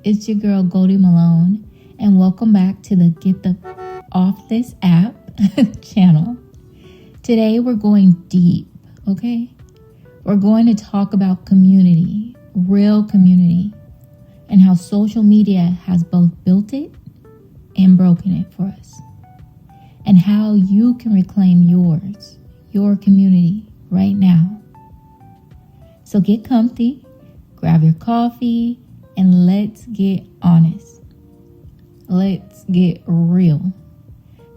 It's your girl Goldie Malone, and welcome back to the Get the Off This App channel. Today we're going deep, okay? We're going to talk about community, real community, and how social media has both built it and broken it for us, and how you can reclaim yours, your community right now. So get comfy, grab your coffee, and let's get honest. Let's get real.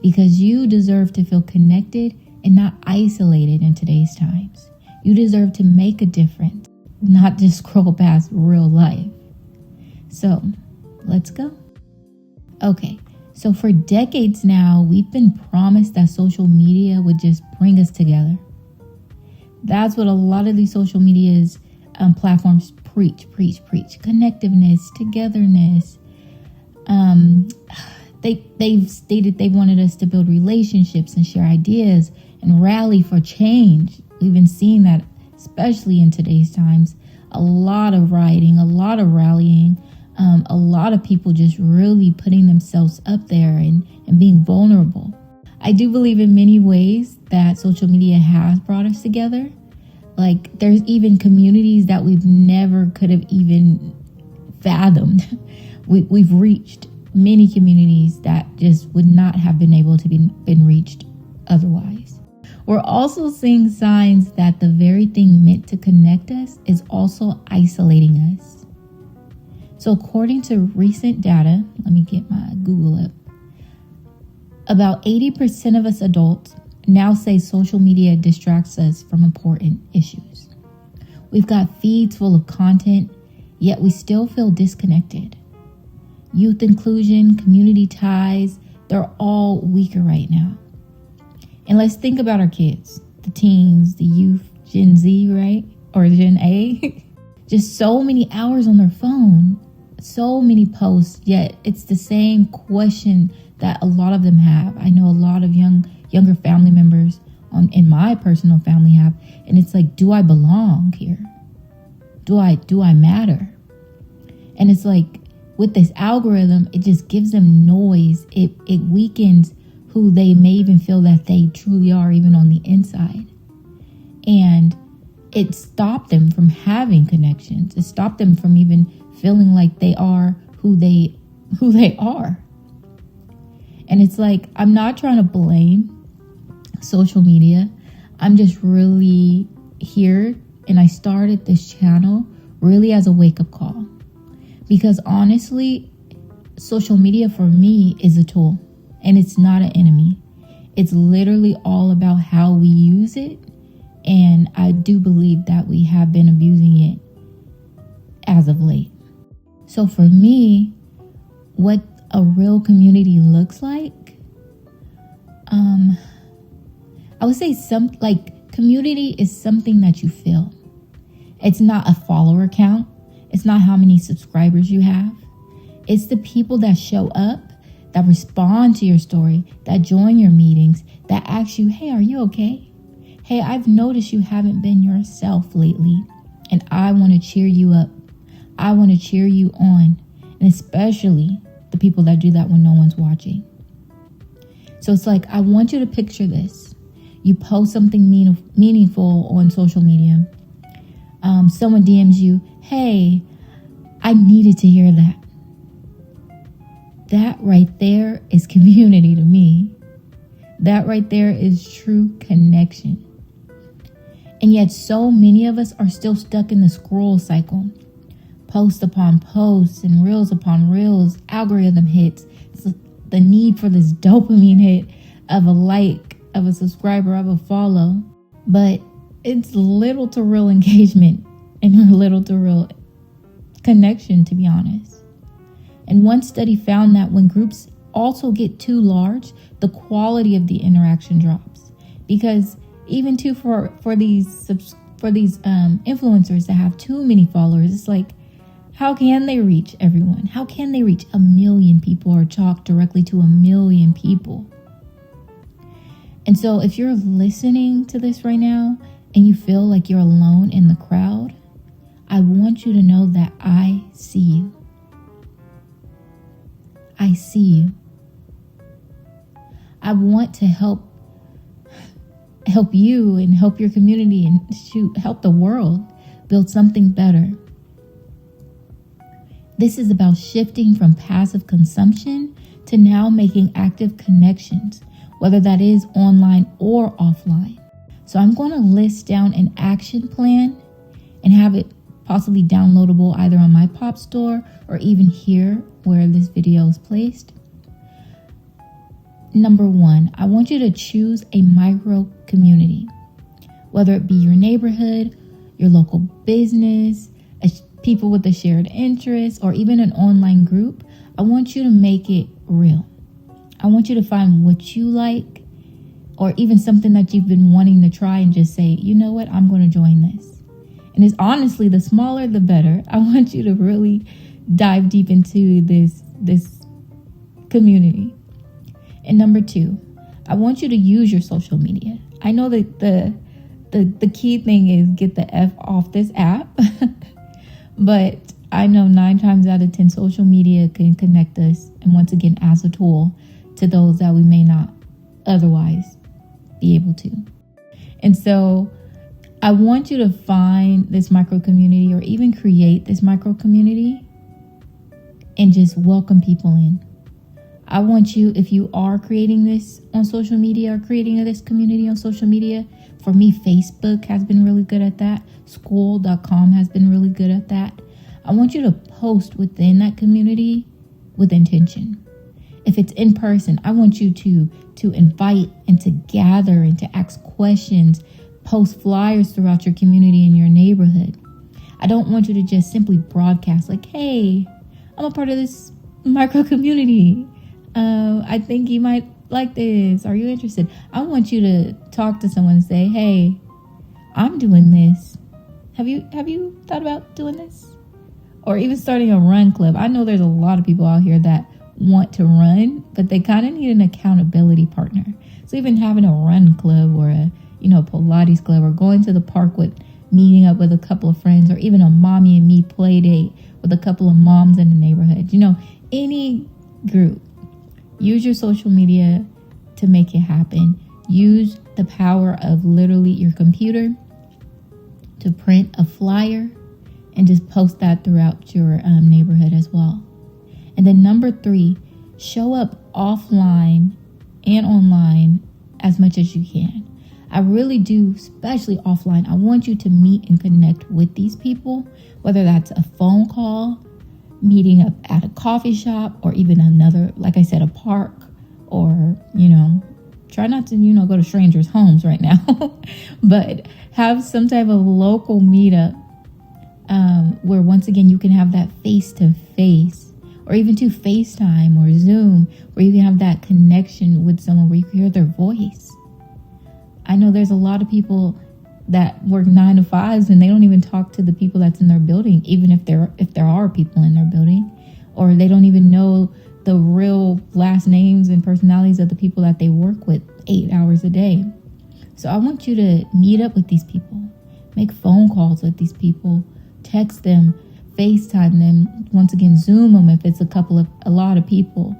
Because you deserve to feel connected and not isolated in today's times. You deserve to make a difference, not just scroll past real life. So, let's go. Okay, so for decades now, we've been promised that social media would just bring us together. That's what a lot of these social media's platforms preach. Connectiveness, togetherness. They've stated they wanted us to build relationships and share ideas and rally for change. We've been seeing that, especially in today's times. A lot of rioting, a lot of rallying, a lot of people just really putting themselves up there and being vulnerable. I do believe in many ways that social media has brought us together. Like, there's even communities that we've never could have even fathomed. We've reached many communities that just would not have been able to been reached otherwise. We're also seeing signs that the very thing meant to connect us is also isolating us. So according to recent data, let me get my Google up. About 80% of us adults now say social media distracts us from important issues. We've got feeds full of content, yet we still feel disconnected. Youth inclusion, community ties, they're all weaker right now. And let's think about our kids, the teens, the youth, Gen Z, right? Or Gen A. Just so many hours on their phone, so many posts, yet it's the same question that a lot of them have. I know a lot of younger family members in my personal family have, and it's like, do I belong here? Do I matter? And it's like, with this algorithm, it just gives them noise. It weakens who they may even feel that they truly are, even on the inside. And it stopped them from having connections. It stopped them from even feeling like they are who they are. And it's like, I'm not trying to blame social media. I'm just really here, and I started this channel really as a wake-up call. Because honestly, social media for me is a tool, and it's not an enemy. It's literally all about how we use it, and I do believe that we have been abusing it as of late. So for me, what a real community looks like, I would say community is something that you feel. It's not a follower count. It's not how many subscribers you have. It's the people that show up, that respond to your story, that join your meetings, that ask you, hey, are you okay? Hey, I've noticed you haven't been yourself lately, and I want to cheer you up. I want to cheer you on, and especially the people that do that when no one's watching. So it's like, I want you to picture this. You post something meaningful on social media. Someone DMs you, hey, I needed to hear that. That right there is community to me. That right there is true connection. And yet so many of us are still stuck in the scroll cycle. Post upon posts and reels upon reels, algorithm hits, the need for this dopamine hit of a like, of a subscriber, of a follow. But it's little to real engagement and little to real connection, to be honest. And one study found that when groups also get too large, the quality of the interaction drops. Because even too for these influencers that have too many followers, it's like, how can they reach everyone? How can they reach 1 million people or talk directly to 1 million people? And so if you're listening to this right now and you feel like you're alone in the crowd, I want you to know that I see you. I see you. I want to help you and help your community and help the world build something better. This is about shifting from passive consumption to now making active connections, whether that is online or offline. So I'm going to list down an action plan and have it possibly downloadable either on my pop.store or even here where this video is placed. Number 1, I want you to choose a micro community, whether it be your neighborhood, your local business, people with a shared interest, or even an online group. I want you to make it real. I want you to find what you like, or even something that you've been wanting to try and just say, you know what, I'm going to join this. And it's honestly, the smaller, the better. I want you to really dive deep into this community. And number 2, I want you to use your social media. I know that the key thing is get the F off this app. But I know 9 times out of 10, social media can connect us, and once again, as a tool to those that we may not otherwise be able to. And so I want you to find this micro community, or even create this micro community, and just welcome people in. I want you, if you are creating this on social media or creating this community on social media, for me, Facebook has been really good at that. School.com has been really good at that. I want you to post within that community with intention. If it's in person, I want you to invite and to gather and to ask questions, post flyers throughout your community and your neighborhood. I don't want you to just simply broadcast like, hey, I'm a part of this micro community. I think you might like this. Are you interested? I want you to talk to someone and say, hey, I'm doing this. Have you thought about doing this? Or even starting a run club. I know there's a lot of people out here that want to run, but they kind of need an accountability partner. So even having a run club or a Pilates club, or going to the park meeting up with a couple of friends, or even a mommy and me play date with a couple of moms in the neighborhood. Any group. Use your social media to make it happen. Use the power of literally your computer to print a flyer and just post that throughout your neighborhood as well. And then number 3, show up offline and online as much as you can. I really do, especially offline. I want you to meet and connect with these people, whether that's a phone call, meeting up at a coffee shop, or even another, like I said, a park, or, try not to, go to strangers' homes right now, but have some type of local meetup where once again, you can have that face-to-face, or even to FaceTime or Zoom, where you can have that connection with someone where you can hear their voice. I know there's a lot of people that work 9 to 5s and they don't even talk to the people that's in their building, even if there are people in their building, or they don't even know the real last names and personalities of the people that they work with 8 hours a day. So I want you to meet up with these people, make phone calls with these people, text them, FaceTime them, once again, Zoom them if it's a lot of people.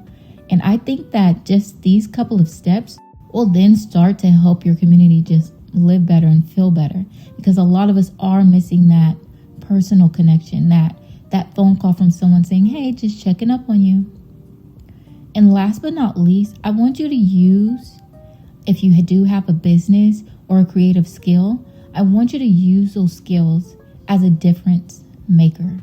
And I think that just these couple of steps will then start to help your community just live better and feel better, because a lot of us are missing that personal connection, that phone call from someone saying, hey, just checking up on you. And last but not least, I want you to use, if you do have a business or a creative skill, I want you to use those skills as a difference maker.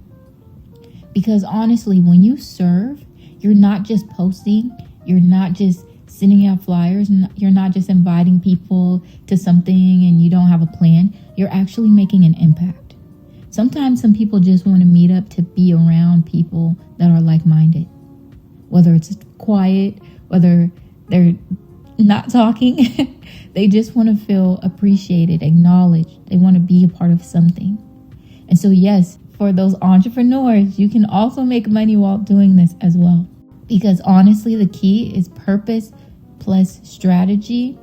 Because honestly, when you serve, you're not just posting, you're not just sending out flyers, and you're not just inviting people to something and you don't have a plan. You're actually making an impact. Sometimes some people just want to meet up to be around people that are like-minded, whether it's quiet, whether they're not talking. They just want to feel appreciated, acknowledged. They want to be a part of something. And so yes, for those entrepreneurs, you can also make money while doing this as well. Because honestly, the key is purpose plus strategy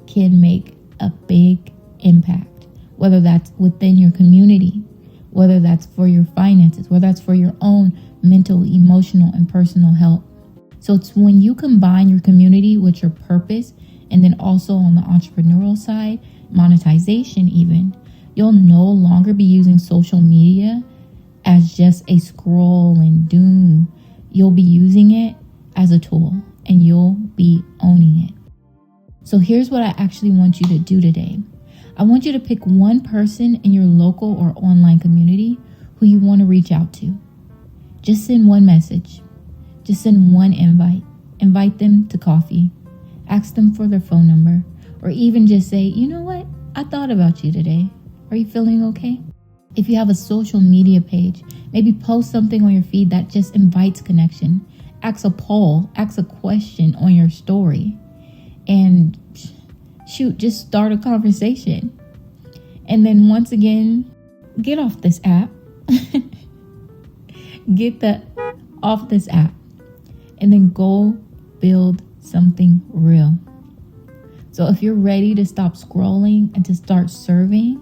can make a big impact, whether that's within your community, whether that's for your finances, whether that's for your own mental, emotional, and personal health. So it's when you combine your community with your purpose, and then also on the entrepreneurial side, monetization even, you'll no longer be using social media as just a scroll and doom. You'll be using it as a tool, and you'll be owning it. So here's what I actually want you to do today. I want you to pick one person in your local or online community who you want to reach out to. Just send one message. Just send one invite. Invite them to coffee. Ask them for their phone number. Or even just say, you know what? I thought about you today. Are you feeling okay? If you have a social media page, maybe post something on your feed that just invites connection. Ask a poll. Ask a question on your story. And just start a conversation. And then once again, get off this app. Get the off this app. And then go build something real. So if you're ready to stop scrolling and to start serving,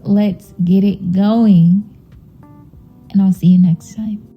let's get it going. And I'll see you next time.